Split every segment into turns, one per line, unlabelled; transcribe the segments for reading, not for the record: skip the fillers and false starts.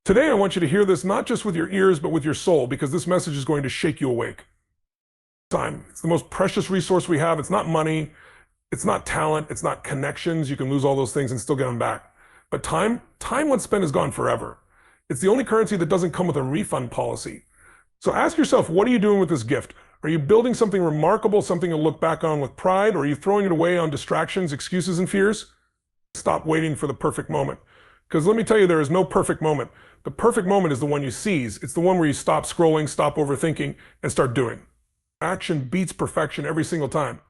Today, I want you to hear this not just with your ears, but with your soul, because this message is going to shake you awake. Time. It's the most precious resource we have. It's not money. It's not talent. It's not connections. You can lose all those things and still get them back. But time once spent is gone forever. It's the only currency that doesn't come with a refund policy. So ask yourself, what are you doing with this gift? Are you building something remarkable, something to look back on with pride, or are you throwing it away on distractions, excuses, and fears? Stop waiting for the perfect moment. Because let me tell you, there is no perfect moment. The perfect moment is the one you seize. It's the one where you stop scrolling, stop overthinking, and start doing. Action beats perfection every single time.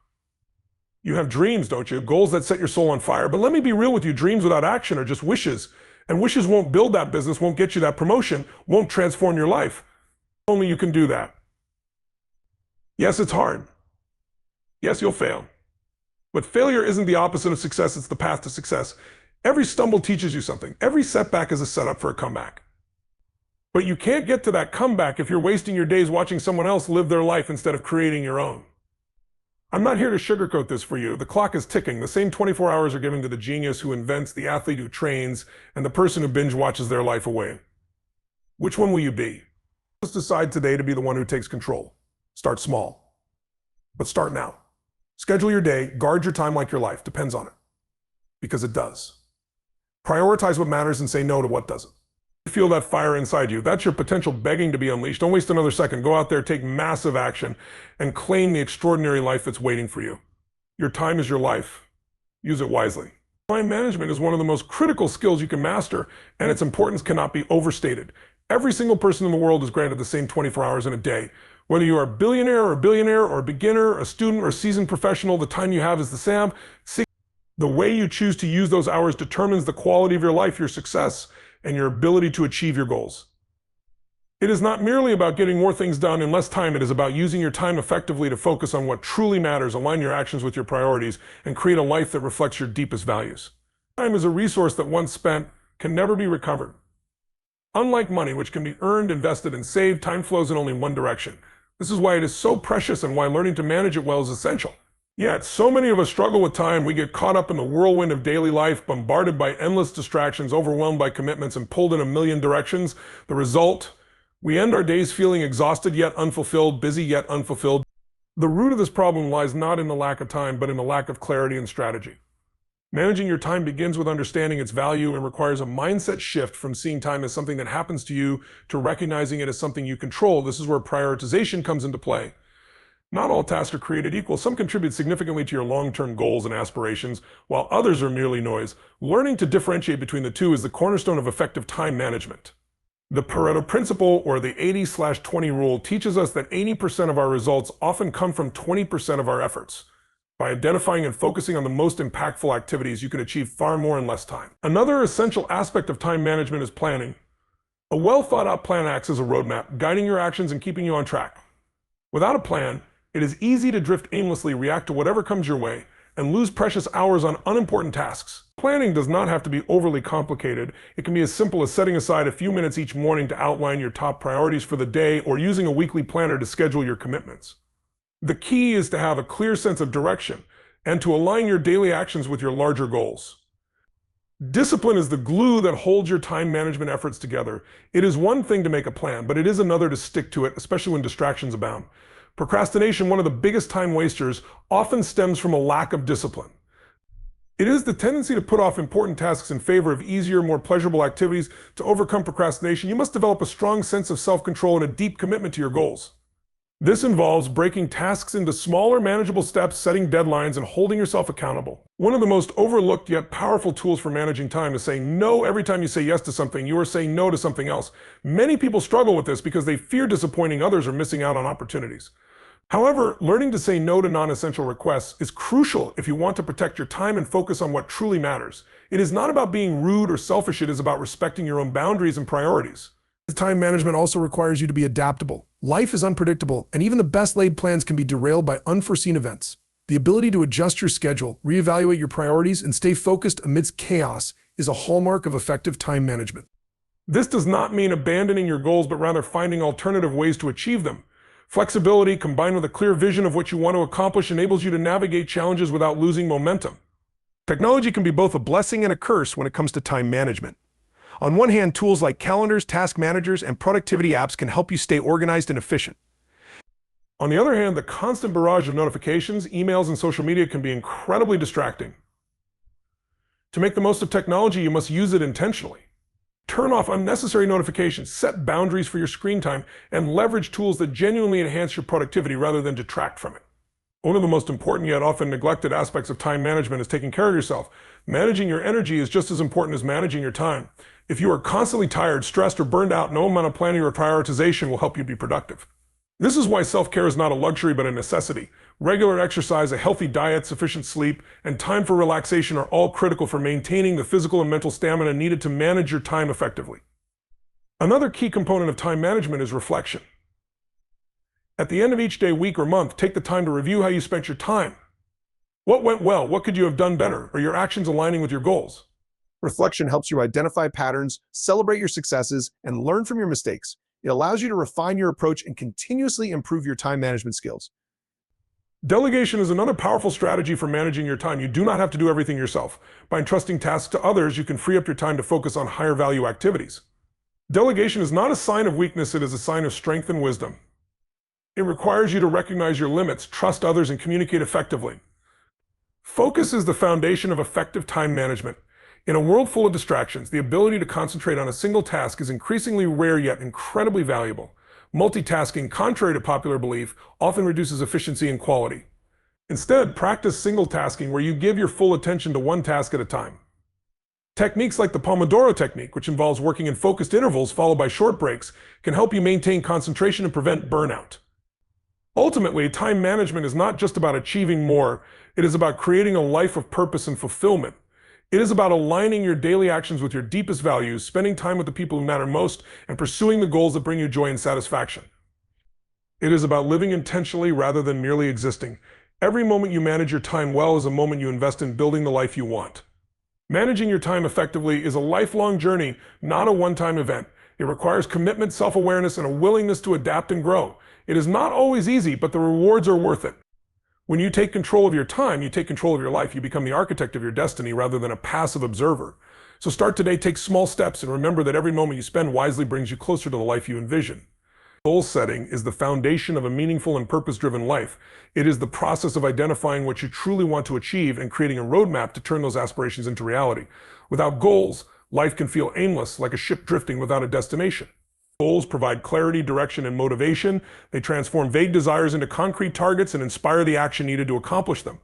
You have dreams, don't you? Goals that set your soul on fire. But let me be real with you, dreams without action are just wishes. And wishes won't build that business, won't get you that promotion, won't transform your life. Only you can do that. Yes, it's hard. Yes, you'll fail. But failure isn't the opposite of success, it's the path to success. Every stumble teaches you something. Every setback is a setup for a comeback. But you can't get to that comeback if you're wasting your days watching someone else live their life instead of creating your own. I'm not here to sugarcoat this for you. The clock is ticking. The same 24 hours are given to the genius who invents, the athlete who trains, and the person who binge watches their life away. Which one will you be? Just decide today to be the one who takes control. Start small, but start now. Schedule your day, guard your time like your life, depends on it. Because it does. Prioritize what matters and say no to what doesn't. Feel that fire inside you. That's your potential begging to be unleashed. Don't waste another second. Go out there, take massive action, and claim the extraordinary life that's waiting for you. Your time is your life. Use it wisely. Time management is one of the most critical skills you can master, and its importance cannot be overstated. Every single person in the world is granted the same 24 hours in a day. Whether you are a billionaire or a billionaire or a beginner, a student or a seasoned professional, the time you have is the same. The way you choose to use those hours determines the quality of your life, your success, and your ability to achieve your goals. It is not merely about getting more things done in less time. It is about using your time effectively to focus on what truly matters, align your actions with your priorities, and create a life that reflects your deepest values. Time is a resource that once spent can never be recovered. Unlike money, which can be earned, invested, and saved, time flows in only one direction. This is why it is so precious and why learning to manage it well is essential. Yet, so many of us struggle with time. We get caught up in the whirlwind of daily life, bombarded by endless distractions, overwhelmed by commitments, and pulled in a million directions. The result? We end our days feeling exhausted yet unfulfilled, busy yet unfulfilled. The root of this problem lies not in the lack of time, but in the lack of clarity and strategy. Managing your time begins with understanding its value and requires a mindset shift from seeing time as something that happens to you to recognizing it as something you control. This is where prioritization comes into play. Not all tasks are created equal. Some contribute significantly to your long-term goals and aspirations, while others are merely noise. Learning to differentiate between the two is the cornerstone of effective time management. The Pareto principle, or the 80/20 rule, teaches us that 80% of our results often come from 20% of our efforts. By identifying and focusing on the most impactful activities, you can achieve far more in less time. Another essential aspect of time management is planning. A well-thought-out plan acts as a roadmap, guiding your actions and keeping you on track. Without a plan, it is easy to drift aimlessly, react to whatever comes your way, and lose precious hours on unimportant tasks. Planning does not have to be overly complicated. It can be as simple as setting aside a few minutes each morning to outline your top priorities for the day, or using a weekly planner to schedule your commitments. The key is to have a clear sense of direction and to align your daily actions with your larger goals. Discipline is the glue that holds your time management efforts together. It is one thing to make a plan, but it is another to stick to it, especially when distractions abound. Procrastination, one of the biggest time wasters, often stems from a lack of discipline. It is the tendency to put off important tasks in favor of easier, more pleasurable activities. To overcome procrastination, you must develop a strong sense of self-control and a deep commitment to your goals. This involves breaking tasks into smaller, manageable steps, setting deadlines, and holding yourself accountable. One of the most overlooked yet powerful tools for managing time is saying no. Every time you say yes to something, you are saying no to something else. Many people struggle with this because they fear disappointing others or missing out on opportunities. However, learning to say no to non-essential requests is crucial if you want to protect your time and focus on what truly matters. It is not about being rude or selfish. It is about respecting your own boundaries and priorities. Time management also requires you to be adaptable. Life is unpredictable, and even the best laid plans can be derailed by unforeseen events. The ability to adjust your schedule, reevaluate your priorities, and stay focused amidst chaos is a hallmark of effective time management. This does not mean abandoning your goals, but rather finding alternative ways to achieve them. Flexibility, combined with a clear vision of what you want to accomplish, enables you to navigate challenges without losing momentum. Technology can be both a blessing and a curse when it comes to time management.
On one hand, tools like calendars, task managers, and productivity apps can help you stay organized and efficient.
On the other hand, the constant barrage of notifications, emails, and social media can be incredibly distracting. To make the most of technology, you must use it intentionally. Turn off unnecessary notifications, set boundaries for your screen time, and leverage tools that genuinely enhance your productivity rather than detract from it. One of the most important yet often neglected aspects of time management is taking care of yourself. Managing your energy is just as important as managing your time. If you are constantly tired, stressed, or burned out, no amount of planning or prioritization will help you be productive. This is why self-care is not a luxury but a necessity. Regular exercise, a healthy diet, sufficient sleep, and time for relaxation are all critical for maintaining the physical and mental stamina needed to manage your time effectively. Another key component of time management is reflection. At the end of each day, week, or month, take the time to review how you spent your time. What went well? What could you have done better? Are your actions aligning with your goals?
Reflection helps you identify patterns, celebrate your successes, and learn from your mistakes. It allows you to refine your approach and continuously improve your time management skills.
Delegation is another powerful strategy for managing your time. You do not have to do everything yourself. By entrusting tasks to others, you can free up your time to focus on higher value activities. Delegation is not a sign of weakness, it is a sign of strength and wisdom. It requires you to recognize your limits, trust others, and communicate effectively. Focus is the foundation of effective time management. In a world full of distractions, the ability to concentrate on a single task is increasingly rare yet incredibly valuable. Multitasking, contrary to popular belief, often reduces efficiency and quality. Instead, practice single tasking where you give your full attention to one task at a time. Techniques like the Pomodoro technique, which involves working in focused intervals followed by short breaks, can help you maintain concentration and prevent burnout. Ultimately, time management is not just about achieving more, it is about creating a life of purpose and fulfillment. It is about aligning your daily actions with your deepest values, spending time with the people who matter most, and pursuing the goals that bring you joy and satisfaction. It is about living intentionally rather than merely existing. Every moment you manage your time well is a moment you invest in building the life you want. Managing your time effectively is a lifelong journey, not a one-time event. It requires commitment, self-awareness, and a willingness to adapt and grow. It is not always easy, but the rewards are worth it. When you take control of your time, you take control of your life. You become the architect of your destiny rather than a passive observer. So start today, take small steps, and remember that every moment you spend wisely brings you closer to the life you envision. Goal setting is the foundation of a meaningful and purpose-driven life. It is the process of identifying what you truly want to achieve and creating a roadmap to turn those aspirations into reality. Without goals, life can feel aimless, like a ship drifting without a destination. Goals provide clarity, direction, and motivation. They transform vague desires into concrete targets and inspire the action needed to accomplish them.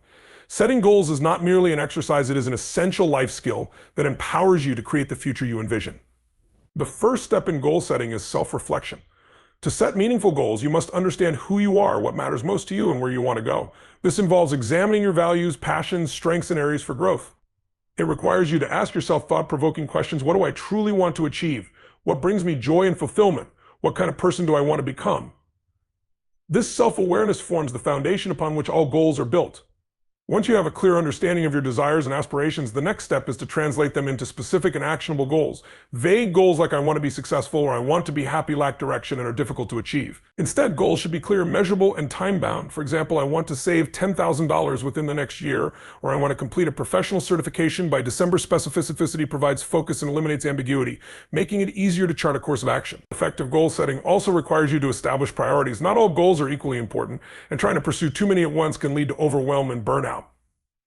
Setting goals is not merely an exercise, it is an essential life skill that empowers you to create the future you envision. The first step in goal setting is self-reflection. To set meaningful goals, you must understand who you are, what matters most to you, and where you want to go. This involves examining your values, passions, strengths, and areas for growth. It requires you to ask yourself thought-provoking questions. What do I truly want to achieve? What brings me joy and fulfillment? What kind of person do I want to become? This self-awareness forms the foundation upon which all goals are built. Once you have a clear understanding of your desires and aspirations, the next step is to translate them into specific and actionable goals. Vague goals like I want to be successful or I want to be happy lack direction and are difficult to achieve. Instead, goals should be clear, measurable, and time-bound. For example, I want to save $10,000 within the next year, or I want to complete a professional certification by December. Specificity provides focus and eliminates ambiguity, making it easier to chart a course of action. Effective goal setting also requires you to establish priorities. Not all goals are equally important, and trying to pursue too many at once can lead to overwhelm and burnout.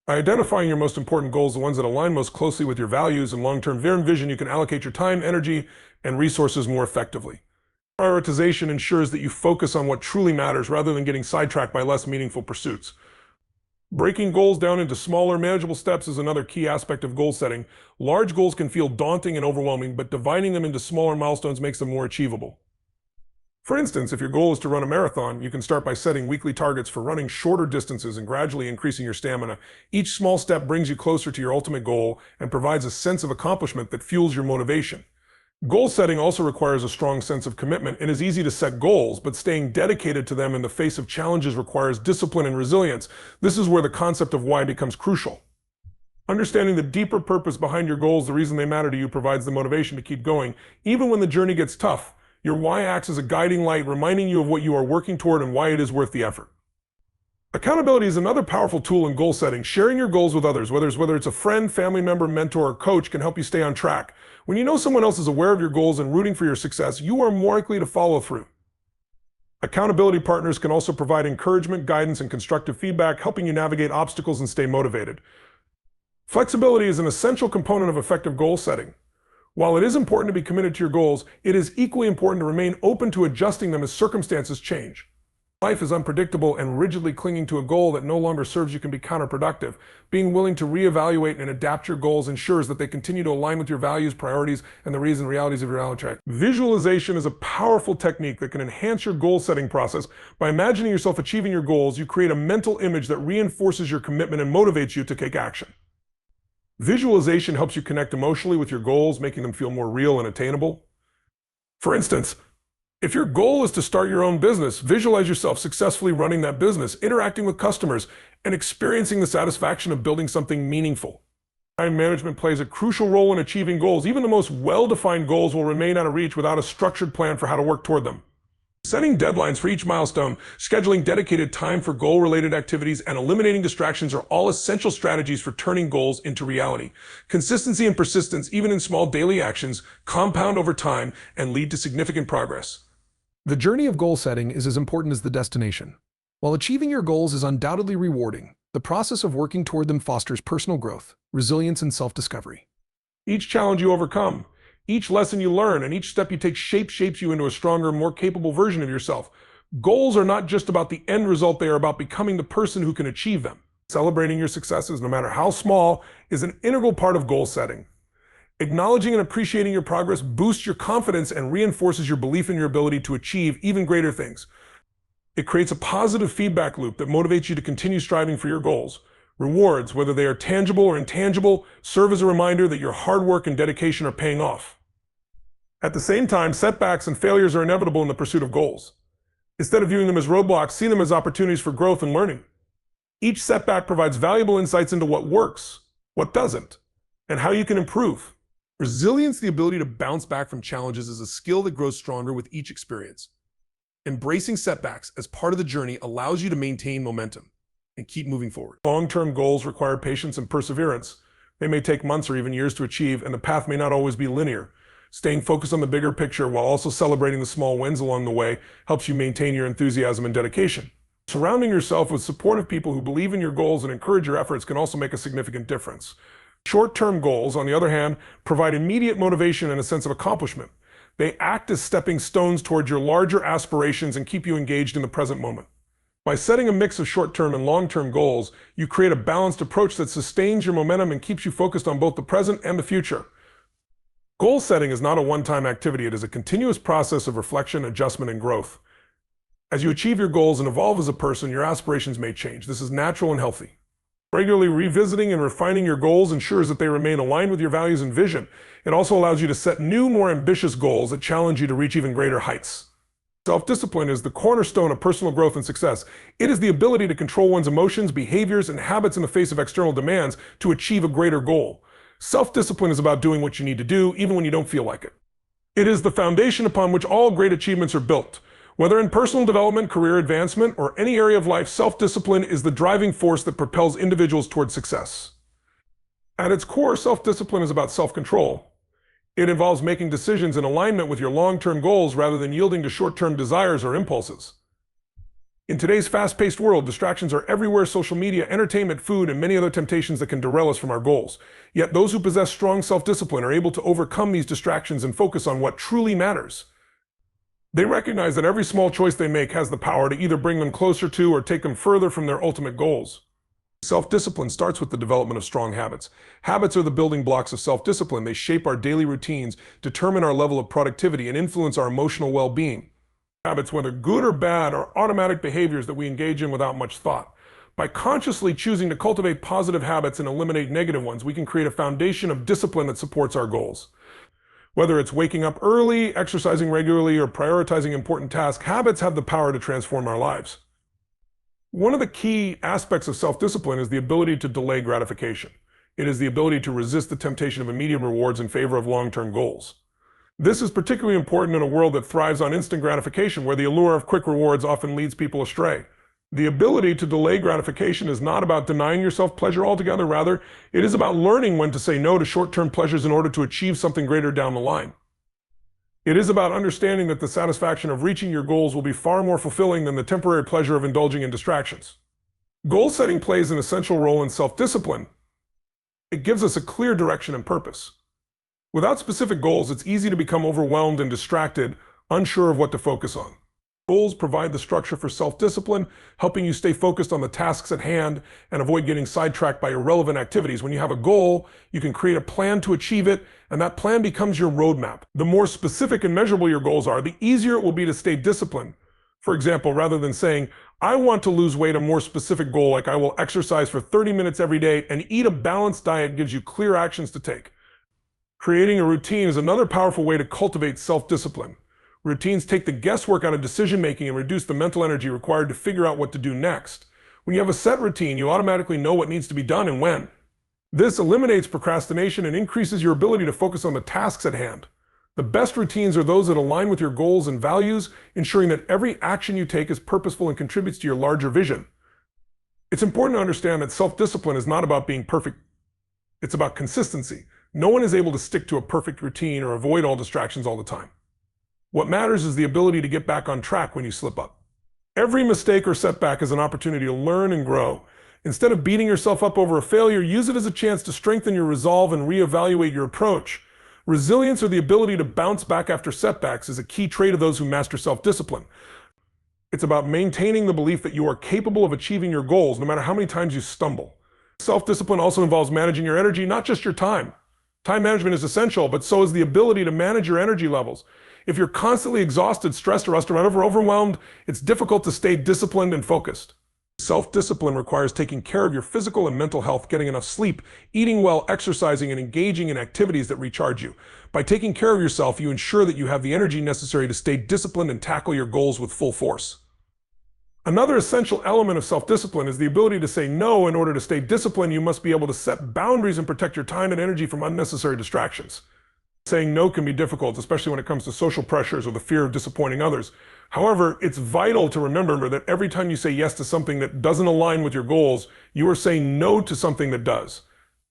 By identifying your most important goals, the ones that align most closely with your values and long-term vision, you can allocate your time, energy, and resources more effectively. Prioritization ensures that you focus on what truly matters rather than getting sidetracked by less meaningful pursuits. Breaking goals down into smaller, manageable steps is another key aspect of goal setting. Large goals can feel daunting and overwhelming, but dividing them into smaller milestones makes them more achievable. For instance, if your goal is to run a marathon, you can start by setting weekly targets for running shorter distances and gradually increasing your stamina. Each small step brings you closer to your ultimate goal and provides a sense of accomplishment that fuels your motivation. Goal setting also requires a strong sense of commitment. It is easy to set goals, but staying dedicated to them in the face of challenges requires discipline and resilience. This is where the concept of why becomes crucial. Understanding the deeper purpose behind your goals, the reason they matter to you, provides the motivation to keep going. Even when the journey gets tough, your why acts as a guiding light, reminding you of what you are working toward and why it is worth the effort. Accountability is another powerful tool in goal setting. Sharing your goals with others, whether it's a friend, family member, mentor, or coach, can help you stay on track. When you know someone else is aware of your goals and rooting for your success, you are more likely to follow through. Accountability partners can also provide encouragement, guidance, and constructive feedback, helping you navigate obstacles and stay motivated. Flexibility is an essential component of effective goal setting. While it is important to be committed to your goals, it is equally important to remain open to adjusting them as circumstances change. Life is unpredictable, and rigidly clinging to a goal that no longer serves you can be counterproductive. Being willing to reevaluate and adapt your goals ensures that they continue to align with your values, priorities, and the realities of your reality. Visualization is a powerful technique that can enhance your goal-setting process. By imagining yourself achieving your goals, you create a mental image that reinforces your commitment and motivates you to take action. Visualization helps you connect emotionally with your goals, making them feel more real and attainable. For instance, if your goal is to start your own business, visualize yourself successfully running that business, interacting with customers, and experiencing the satisfaction of building something meaningful. Time management plays a crucial role in achieving goals. Even the most well-defined goals will remain out of reach without a structured plan for how to work toward them. Setting deadlines for each milestone, scheduling dedicated time for goal-related activities, and eliminating distractions are all essential strategies for turning goals into reality. Consistency and persistence, even in small daily actions, compound over time and lead to significant progress.
The journey of goal setting is as important as the destination. While achieving your goals is undoubtedly rewarding, the process of working toward them fosters personal growth, resilience, and self-discovery.
Each challenge you overcome, each lesson you learn, and each step you take shapes you into a stronger, more capable version of yourself. Goals are not just about the end result, they are about becoming the person who can achieve them. Celebrating your successes, no matter how small, is an integral part of goal setting. Acknowledging and appreciating your progress boosts your confidence and reinforces your belief in your ability to achieve even greater things. It creates a positive feedback loop that motivates you to continue striving for your goals. Rewards, whether they are tangible or intangible, serve as a reminder that your hard work and dedication are paying off. At the same time, setbacks and failures are inevitable in the pursuit of goals. Instead of viewing them as roadblocks, see them as opportunities for growth and learning. Each setback provides valuable insights into what works, what doesn't, and how you can improve. Resilience, the ability to bounce back from challenges, is a skill that grows stronger with each experience. Embracing setbacks as part of the journey allows you to maintain momentum and keep moving forward. Long-term goals require patience and perseverance. They may take months or even years to achieve, and the path may not always be linear. Staying focused on the bigger picture while also celebrating the small wins along the way helps you maintain your enthusiasm and dedication. Surrounding yourself with supportive people who believe in your goals and encourage your efforts can also make a significant difference. Short-term goals, on the other hand, provide immediate motivation and a sense of accomplishment. They act as stepping stones towards your larger aspirations and keep you engaged in the present moment. By setting a mix of short-term and long-term goals, you create a balanced approach that sustains your momentum and keeps you focused on both the present and the future. Goal setting is not a one-time activity. It is a continuous process of reflection, adjustment, and growth. As you achieve your goals and evolve as a person, your aspirations may change. This is natural and healthy. Regularly revisiting and refining your goals ensures that they remain aligned with your values and vision. It also allows you to set new, more ambitious goals that challenge you to reach even greater heights. Self-discipline is the cornerstone of personal growth and success. It is the ability to control one's emotions, behaviors, and habits in the face of external demands to achieve a greater goal. Self-discipline is about doing what you need to do, even when you don't feel like it. It is the foundation upon which all great achievements are built. Whether in personal development, career advancement, or any area of life, self-discipline is the driving force that propels individuals towards success. At its core, self-discipline is about self-control. It involves making decisions in alignment with your long-term goals rather than yielding to short-term desires or impulses. In today's fast-paced world, distractions are everywhere: social media, entertainment, food, and many other temptations that can derail us from our goals. Yet those who possess strong self-discipline are able to overcome these distractions and focus on what truly matters. They recognize that every small choice they make has the power to either bring them closer to or take them further from their ultimate goals. Self-discipline starts with the development of strong habits. Habits are the building blocks of self-discipline. They shape our daily routines, determine our level of productivity, and influence our emotional well-being. Habits, whether good or bad, are automatic behaviors that we engage in without much thought. By consciously choosing to cultivate positive habits and eliminate negative ones, we can create a foundation of discipline that supports our goals. Whether it's waking up early, exercising regularly, or prioritizing important tasks, habits have the power to transform our lives. One of the key aspects of self-discipline is the ability to delay gratification. It is the ability to resist the temptation of immediate rewards in favor of long-term goals. This is particularly important in a world that thrives on instant gratification, where the allure of quick rewards often leads people astray. The ability to delay gratification is not about denying yourself pleasure altogether. Rather, it is about learning when to say no to short-term pleasures in order to achieve something greater down the line. It is about understanding that the satisfaction of reaching your goals will be far more fulfilling than the temporary pleasure of indulging in distractions. Goal setting plays an essential role in self-discipline. It gives us a clear direction and purpose. Without specific goals, it's easy to become overwhelmed and distracted, unsure of what to focus on. Goals provide the structure for self-discipline, helping you stay focused on the tasks at hand and avoid getting sidetracked by irrelevant activities. When you have a goal, you can create a plan to achieve it, and that plan becomes your roadmap. The more specific and measurable your goals are, the easier it will be to stay disciplined. For example, rather than saying, I want to lose weight, a more specific goal like I will exercise for 30 minutes every day and eat a balanced diet gives you clear actions to take. Creating a routine is another powerful way to cultivate self-discipline. Routines take the guesswork out of decision-making and reduce the mental energy required to figure out what to do next. When you have a set routine, you automatically know what needs to be done and when. This eliminates procrastination and increases your ability to focus on the tasks at hand. The best routines are those that align with your goals and values, ensuring that every action you take is purposeful and contributes to your larger vision. It's important to understand that self-discipline is not about being perfect. It's about consistency. No one is able to stick to a perfect routine or avoid all distractions all the time. What matters is the ability to get back on track when you slip up. Every mistake or setback is an opportunity to learn and grow. Instead of beating yourself up over a failure, use it as a chance to strengthen your resolve and reevaluate your approach. Resilience, or the ability to bounce back after setbacks, is a key trait of those who master self-discipline. It's about maintaining the belief that you are capable of achieving your goals no matter how many times you stumble. Self-discipline also involves managing your energy, not just your time. Time management is essential, but so is the ability to manage your energy levels. If you're constantly exhausted, stressed, or overwhelmed, it's difficult to stay disciplined and focused. Self-discipline requires taking care of your physical and mental health, getting enough sleep, eating well, exercising, and engaging in activities that recharge you. By taking care of yourself, you ensure that you have the energy necessary to stay disciplined and tackle your goals with full force. Another essential element of self-discipline is the ability to say no. In order to stay disciplined, you must be able to set boundaries and protect your time and energy from unnecessary distractions. Saying no can be difficult, especially when it comes to social pressures or the fear of disappointing others. However, it's vital to remember that every time you say yes to something that doesn't align with your goals, you are saying no to something that does.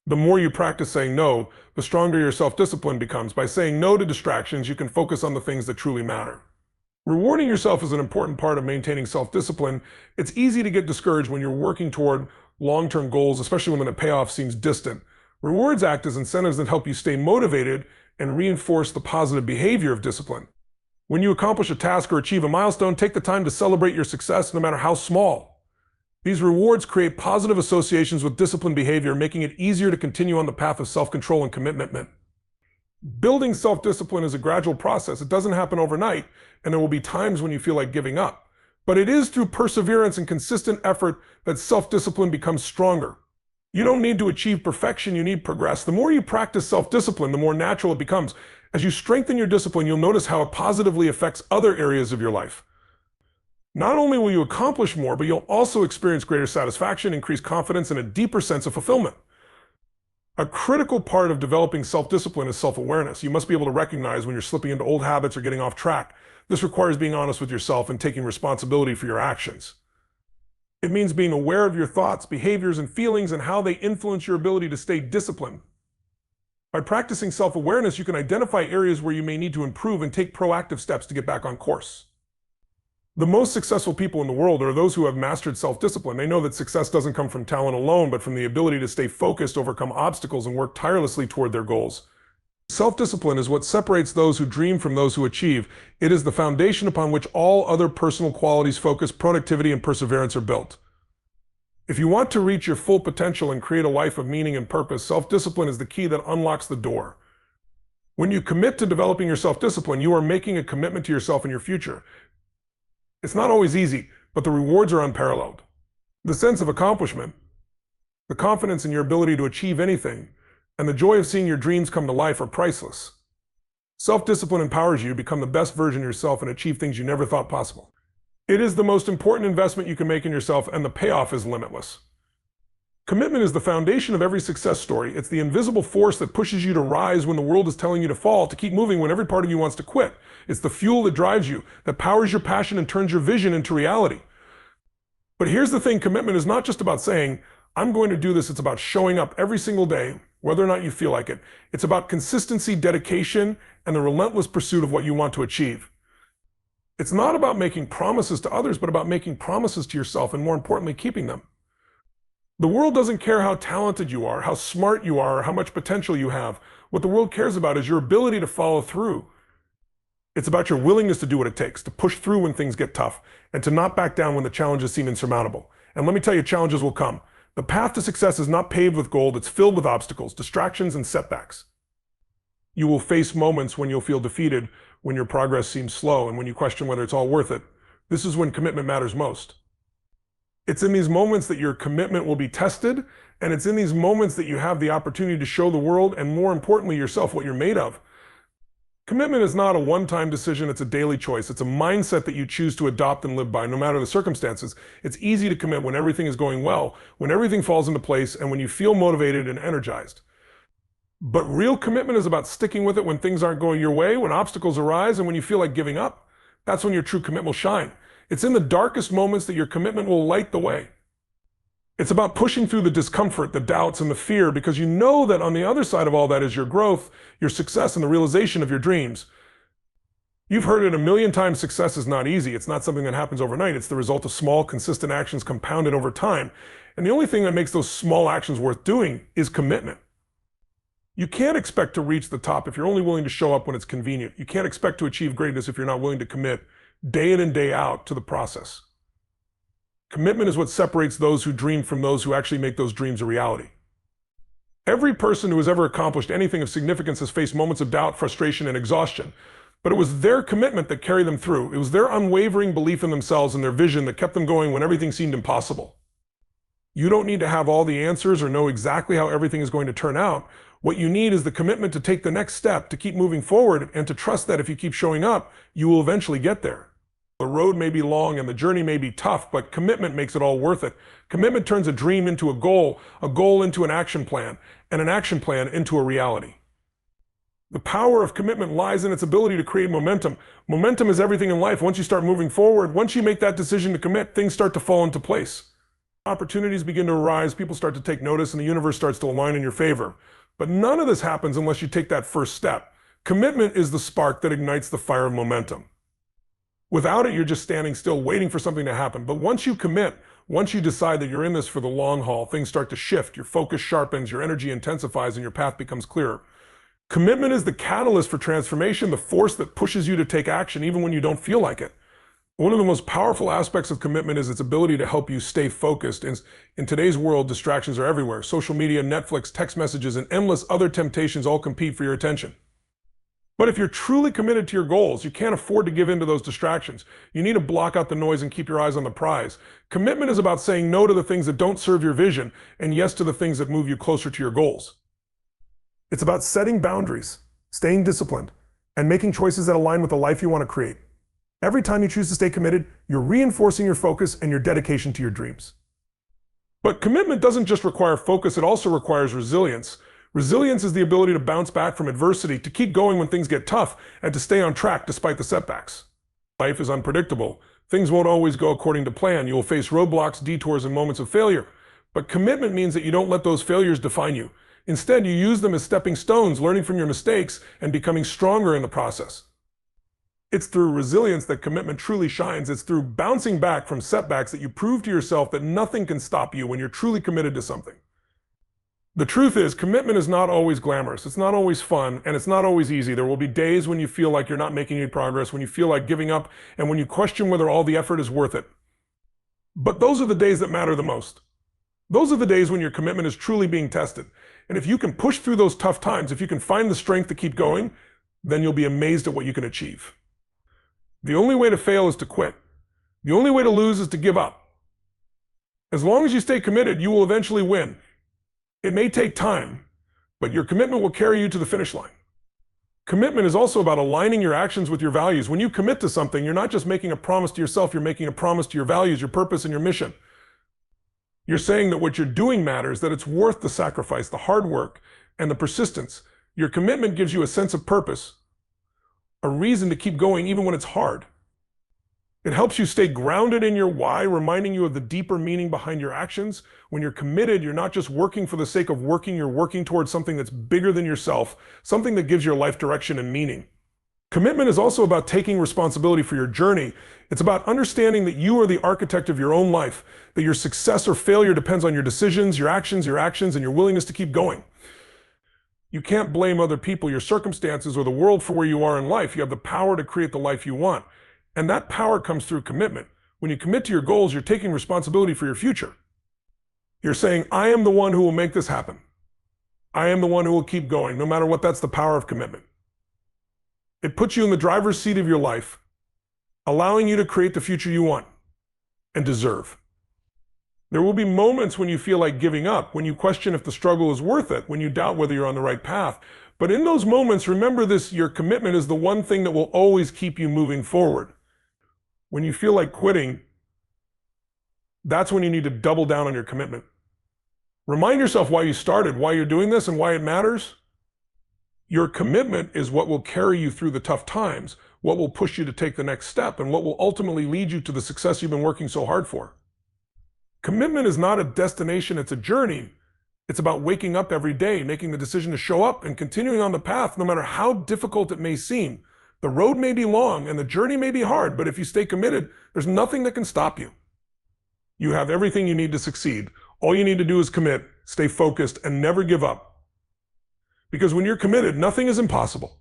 The more you practice saying no, the stronger your self-discipline becomes. By saying no to distractions, you can focus on the things that truly matter. Rewarding yourself is an important part of maintaining self-discipline. It's easy to get discouraged when you're working toward long-term goals, especially when the payoff seems distant. Rewards act as incentives that help you stay motivated and reinforce the positive behavior of discipline. When you accomplish a task or achieve a milestone, take the time to celebrate your success, no matter how small. These rewards create positive associations with disciplined behavior, making it easier to continue on the path of self-control and commitment. Building self-discipline is a gradual process. It doesn't happen overnight, and there will be times when you feel like giving up. But it is through perseverance and consistent effort that self-discipline becomes stronger. You don't need to achieve perfection, you need progress. The more you practice self-discipline, the more natural it becomes. As you strengthen your discipline, you'll notice how it positively affects other areas of your life. Not only will you accomplish more, but you'll also experience greater satisfaction, increased confidence, and a deeper sense of fulfillment. A critical part of developing self-discipline is self-awareness. You must be able to recognize when you're slipping into old habits or getting off track. This requires being honest with yourself and taking responsibility for your actions. It means being aware of your thoughts, behaviors, and feelings and how they influence your ability to stay disciplined. By practicing self-awareness, you can identify areas where you may need to improve and take proactive steps to get back on course. The most successful people in the world are those who have mastered self-discipline. They know that success doesn't come from talent alone, but from the ability to stay focused, overcome obstacles, and work tirelessly toward their goals. Self-discipline is what separates those who dream from those who achieve. It is the foundation upon which all other personal qualities, focus, productivity, and perseverance are built. If you want to reach your full potential and create a life of meaning and purpose, self-discipline is the key that unlocks the door. When you commit to developing your self-discipline, you are making a commitment to yourself and your future. It's not always easy, but the rewards are unparalleled. The sense of accomplishment, the confidence in your ability to achieve anything, and the joy of seeing your dreams come to life are priceless. Self-discipline empowers you to become the best version of yourself and achieve things you never thought possible. It is the most important investment you can make in yourself, and the payoff is limitless. Commitment is the foundation of every success story. It's the invisible force that pushes you to rise when the world is telling you to fall, to keep moving when every part of you wants to quit. It's the fuel that drives you, that powers your passion and turns your vision into reality. But here's the thing, commitment is not just about saying, I'm going to do this. It's about showing up every single day, whether or not you feel like it. It's about consistency, dedication, and the relentless pursuit of what you want to achieve. It's not about making promises to others, but about making promises to yourself and, more importantly, keeping them. The world doesn't care how talented you are, how smart you are, or how much potential you have. What the world cares about is your ability to follow through. It's about your willingness to do what it takes, to push through when things get tough, and to not back down when the challenges seem insurmountable. And let me tell you, challenges will come. The path to success is not paved with gold, it's filled with obstacles, distractions, and setbacks. You will face moments when you'll feel defeated, when your progress seems slow, and when you question whether it's all worth it. This is when commitment matters most. It's in these moments that your commitment will be tested, and it's in these moments that you have the opportunity to show the world, and more importantly, yourself, what you're made of. Commitment is not a one-time decision, it's a daily choice. It's a mindset that you choose to adopt and live by, no matter the circumstances. It's easy to commit when everything is going well, when everything falls into place, and when you feel motivated and energized. But real commitment is about sticking with it when things aren't going your way, when obstacles arise, and when you feel like giving up. That's when your true commitment will shine. It's in the darkest moments that your commitment will light the way. It's about pushing through the discomfort, the doubts, and the fear, because you know that on the other side of all that is your growth, your success, and the realization of your dreams. You've heard it a million times, success is not easy. It's not something that happens overnight. It's the result of small, consistent actions compounded over time. And the only thing that makes those small actions worth doing is commitment. You can't expect to reach the top if you're only willing to show up when it's convenient. You can't expect to achieve greatness if you're not willing to commit day in and day out to the process. Commitment is what separates those who dream from those who actually make those dreams a reality. Every person who has ever accomplished anything of significance has faced moments of doubt, frustration, and exhaustion. But it was their commitment that carried them through. It was their unwavering belief in themselves and their vision that kept them going when everything seemed impossible. You don't need to have all the answers or know exactly how everything is going to turn out. What you need is the commitment to take the next step, to keep moving forward, and to trust that if you keep showing up, you will eventually get there. The road may be long and the journey may be tough, but commitment makes it all worth it. Commitment turns a dream into a goal into an action plan, and an action plan into a reality. The power of commitment lies in its ability to create momentum. Momentum is everything in life. Once you start moving forward, once you make that decision to commit, things start to fall into place. Opportunities begin to arise, people start to take notice, and the universe starts to align in your favor. But none of this happens unless you take that first step. Commitment is the spark that ignites the fire of momentum. Without it, you're just standing still waiting for something to happen. But once you commit, once you decide that you're in this for the long haul, things start to shift, your focus sharpens, your energy intensifies, and your path becomes clearer. Commitment is the catalyst for transformation, the force that pushes you to take action even when you don't feel like it. One of the most powerful aspects of commitment is its ability to help you stay focused. In today's world, distractions are everywhere. Social media, Netflix, text messages, and endless other temptations all compete for your attention. But if you're truly committed to your goals, you can't afford to give in to those distractions. You need to block out the noise and keep your eyes on the prize. Commitment is about saying no to the things that don't serve your vision and yes to the things that move you closer to your goals. It's about setting boundaries, staying disciplined, and making choices that align with the life you want to create. Every time you choose to stay committed, you're reinforcing your focus and your dedication to your dreams. But commitment doesn't just require focus, it also requires resilience. Resilience is the ability to bounce back from adversity, to keep going when things get tough, and to stay on track despite the setbacks. Life is unpredictable. Things won't always go according to plan. You will face roadblocks, detours, and moments of failure. But commitment means that you don't let those failures define you. Instead, you use them as stepping stones, learning from your mistakes, and becoming stronger in the process. It's through resilience that commitment truly shines. It's through bouncing back from setbacks that you prove to yourself that nothing can stop you when you're truly committed to something. The truth is, commitment is not always glamorous, it's not always fun, and it's not always easy. There will be days when you feel like you're not making any progress, when you feel like giving up, and when you question whether all the effort is worth it. But those are the days that matter the most. Those are the days when your commitment is truly being tested. And if you can push through those tough times, if you can find the strength to keep going, then you'll be amazed at what you can achieve. The only way to fail is to quit. The only way to lose is to give up. As long as you stay committed, you will eventually win. It may take time, but your commitment will carry you to the finish line. Commitment is also about aligning your actions with your values. When you commit to something, you're not just making a promise to yourself, you're making a promise to your values, your purpose, and your mission. You're saying that what you're doing matters, that it's worth the sacrifice, the hard work, and the persistence. Your commitment gives you a sense of purpose, a reason to keep going even when it's hard. It helps you stay grounded in your why, reminding you of the deeper meaning behind your actions. When you're committed, you're not just working for the sake of working, you're working towards something that's bigger than yourself, something that gives your life direction and meaning. Commitment is also about taking responsibility for your journey. It's about understanding that you are the architect of your own life, that your success or failure depends on your decisions, your actions, and your willingness to keep going. You can't blame other people, your circumstances, or the world for where you are in life. You have the power to create the life you want. And that power comes through commitment. When you commit to your goals, you're taking responsibility for your future. You're saying, I am the one who will make this happen. I am the one who will keep going, no matter what. That's the power of commitment. It puts you in the driver's seat of your life, allowing you to create the future you want and deserve. There will be moments when you feel like giving up, when you question if the struggle is worth it, when you doubt whether you're on the right path. But in those moments, remember this, your commitment is the one thing that will always keep you moving forward. When you feel like quitting, that's when you need to double down on your commitment. Remind yourself why you started, why you're doing this, and why it matters. Your commitment is what will carry you through the tough times, what will push you to take the next step, and what will ultimately lead you to the success you've been working so hard for. Commitment is not a destination, it's a journey. It's about waking up every day, making the decision to show up and continuing on the path, no matter how difficult it may seem. The road may be long and the journey may be hard, but if you stay committed, there's nothing that can stop you. You have everything you need to succeed. All you need to do is commit, stay focused, and never give up. Because when you're committed, nothing is impossible.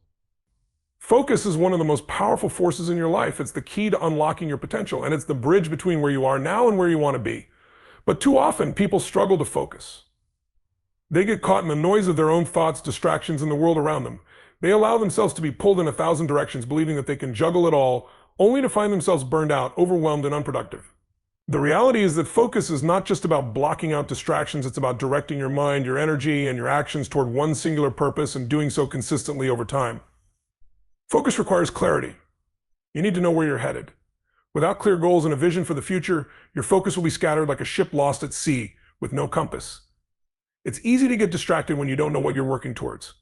Focus is one of the most powerful forces in your life. It's the key to unlocking your potential, and it's the bridge between where you are now and where you want to be. But too often, people struggle to focus. They get caught in the noise of their own thoughts, distractions, and the world around them. They allow themselves to be pulled in 1,000 directions, believing that they can juggle it all, only to find themselves burned out, overwhelmed, and unproductive. The reality is that focus is not just about blocking out distractions, it's about directing your mind, your energy, and your actions toward one singular purpose and doing so consistently over time. Focus requires clarity. You need to know where you're headed. Without clear goals and a vision for the future, your focus will be scattered like a ship lost at sea with no compass. It's easy to get distracted when you don't know what you're working towards.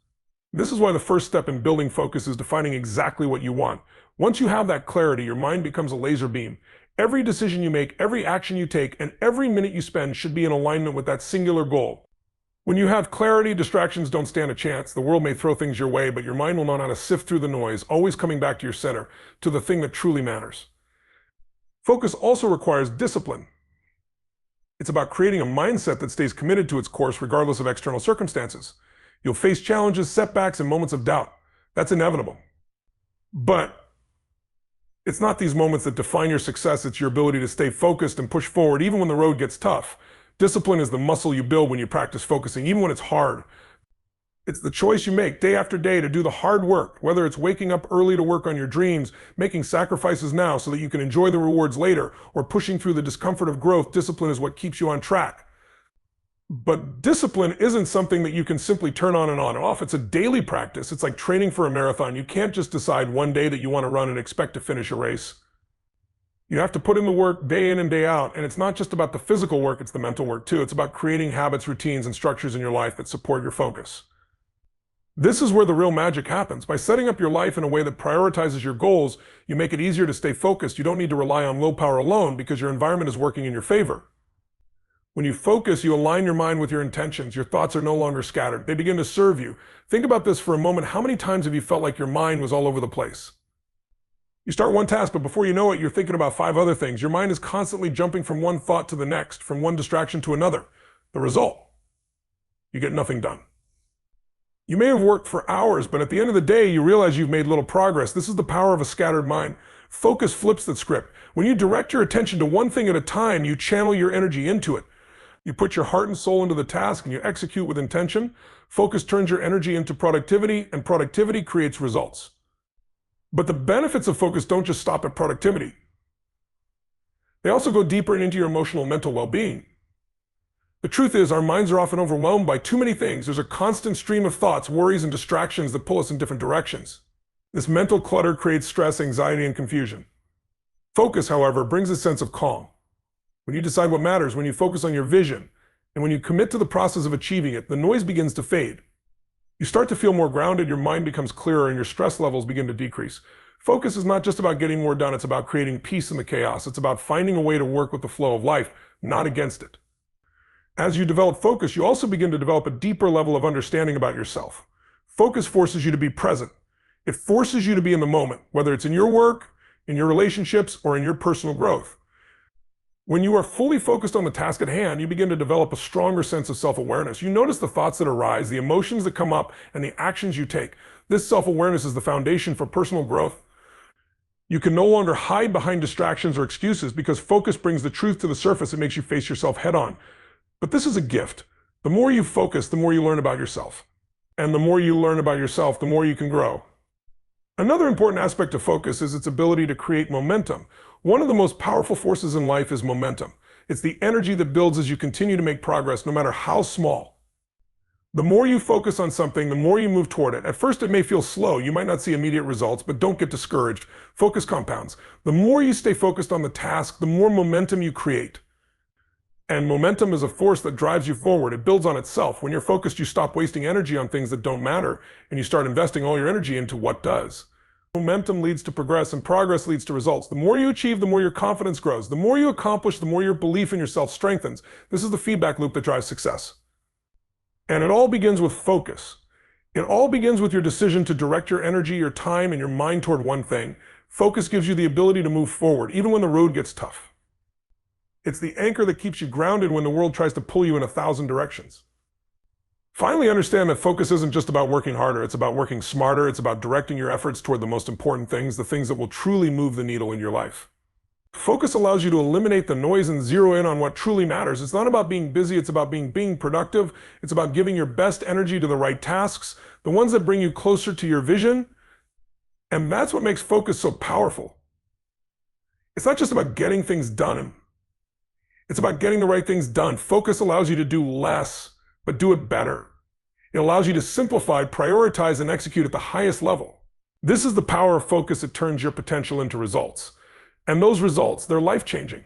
This is why the first step in building focus is defining exactly what you want. Once you have that clarity, your mind becomes a laser beam. Every decision you make, every action you take, and every minute you spend should be in alignment with that singular goal. When you have clarity, distractions don't stand a chance. The world may throw things your way, but your mind will know how to sift through the noise, always coming back to your center, to the thing that truly matters. Focus also requires discipline. It's about creating a mindset that stays committed to its course regardless of external circumstances. You'll face challenges, setbacks, and moments of doubt. That's inevitable. But it's not these moments that define your success. It's your ability to stay focused and push forward even when the road gets tough. Discipline is the muscle you build when you practice focusing, even when it's hard. It's the choice you make day after day to do the hard work, whether it's waking up early to work on your dreams, making sacrifices now so that you can enjoy the rewards later, or pushing through the discomfort of growth. Discipline is what keeps you on track. But discipline isn't something that you can simply turn on and off. It's a daily practice. It's like training for a marathon. You can't just decide one day that you want to run and expect to finish a race. You have to put in the work day in and day out. And it's not just about the physical work, it's the mental work too. It's about creating habits, routines, and structures in your life that support your focus. This is where the real magic happens. By setting up your life in a way that prioritizes your goals, you make it easier to stay focused. You don't need to rely on willpower alone because your environment is working in your favor. When you focus, you align your mind with your intentions. Your thoughts are no longer scattered. They begin to serve you. Think about this for a moment. How many times have you felt like your mind was all over the place? You start one task, but before you know it, you're thinking about 5 other things. Your mind is constantly jumping from one thought to the next, from one distraction to another. The result? You get nothing done. You may have worked for hours, but at the end of the day, you realize you've made little progress. This is the power of a scattered mind. Focus flips the script. When you direct your attention to one thing at a time, you channel your energy into it. You put your heart and soul into the task and you execute with intention. Focus turns your energy into productivity, and productivity creates results. But the benefits of focus don't just stop at productivity. They also go deeper into your emotional and mental well-being. The truth is, our minds are often overwhelmed by too many things. There's a constant stream of thoughts, worries, and distractions that pull us in different directions. This mental clutter creates stress, anxiety, and confusion. Focus, however, brings a sense of calm. When you decide what matters, when you focus on your vision, and when you commit to the process of achieving it, the noise begins to fade. You start to feel more grounded, your mind becomes clearer, and your stress levels begin to decrease. Focus is not just about getting more done, it's about creating peace in the chaos. It's about finding a way to work with the flow of life, not against it. As you develop focus, you also begin to develop a deeper level of understanding about yourself. Focus forces you to be present. It forces you to be in the moment, whether it's in your work, in your relationships, or in your personal growth. When you are fully focused on the task at hand, you begin to develop a stronger sense of self-awareness. You notice the thoughts that arise, the emotions that come up, and the actions you take. This self-awareness is the foundation for personal growth. You can no longer hide behind distractions or excuses because focus brings the truth to the surface. It makes you face yourself head on. But this is a gift. The more you focus, the more you learn about yourself. And the more you learn about yourself, the more you can grow. Another important aspect of focus is its ability to create momentum. One of the most powerful forces in life is momentum. It's the energy that builds as you continue to make progress, no matter how small. The more you focus on something, the more you move toward it. At first, it may feel slow. You might not see immediate results, but don't get discouraged. Focus compounds. The more you stay focused on the task, the more momentum you create. And momentum is a force that drives you forward. It builds on itself. When you're focused, you stop wasting energy on things that don't matter, and you start investing all your energy into what does. Momentum leads to progress, and progress leads to results. The more you achieve, the more your confidence grows. The more you accomplish, the more your belief in yourself strengthens. This is the feedback loop that drives success. And it all begins with focus. It all begins with your decision to direct your energy, your time, and your mind toward one thing. Focus gives you the ability to move forward, even when the road gets tough. It's the anchor that keeps you grounded when the world tries to pull you in 1,000 directions. Finally, understand that focus isn't just about working harder. It's about working smarter. It's about directing your efforts toward the most important things, the things that will truly move the needle in your life. Focus allows you to eliminate the noise and zero in on what truly matters. It's not about being busy. It's about being productive. It's about giving your best energy to the right tasks, the ones that bring you closer to your vision. And that's what makes focus so powerful. It's not just about getting things done. It's about getting the right things done. Focus allows you to do less, but do it better. It allows you to simplify, prioritize, and execute at the highest level. This is the power of focus. It turns your potential into results. And those results, they're life-changing.